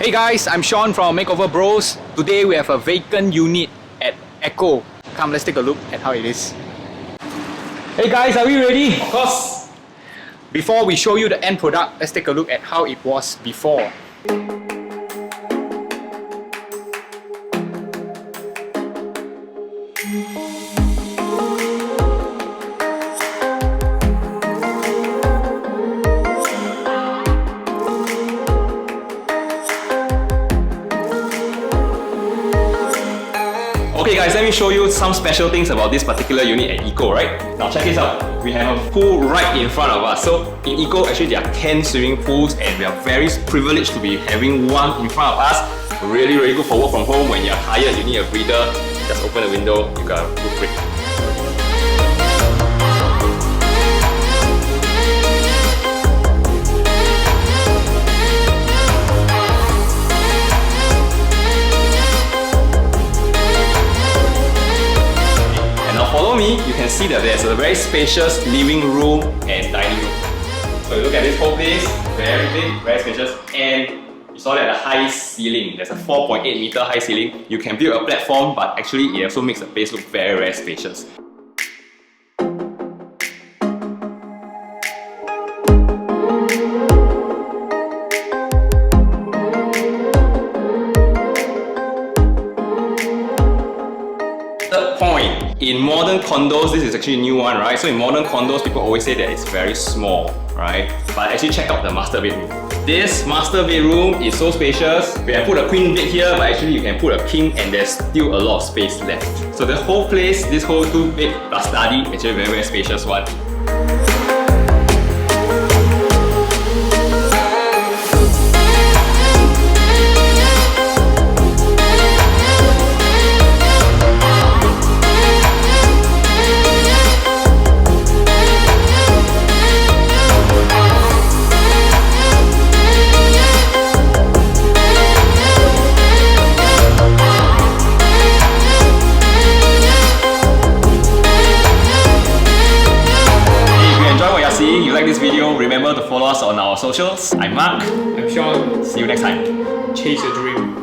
Hey guys, I'm Sean from Makeover Bros. Today we have a vacant unit at Echo. Come, let's take a look at how it is. Hey guys, are we ready? Of course. Before we show you the end product, let's take a look at how it was before. Okay guys, let me show you some special things about this particular unit at Eco, right? Now check this out. We have a pool right in front of us. So in Eco, actually there are 10 swimming pools and we are very privileged to be having one in front of us. Really good for work from home. When you're tired, you need a breather, just open the window, you got a roof break. Follow me, you can see that there's a very spacious living room and dining room. So you look at this whole place, very big, very spacious, and you saw that the high ceiling, there's a 4.8 meter high ceiling. You can build a platform, but actually it also makes the place look very spacious. Third point. In modern condos, this is actually a new one, right? So in modern condos, people always say that it's very small, right? But actually check out the master bedroom. This master bedroom is so spacious. We can put a queen bed here, but actually you can put a king and there's still a lot of space left. So the whole place, this whole 2-bed plus study, actually a very spacious one. If you like this video, remember to follow us on our socials. I'm Mark. I'm Sean. See you next time. Chase your dream.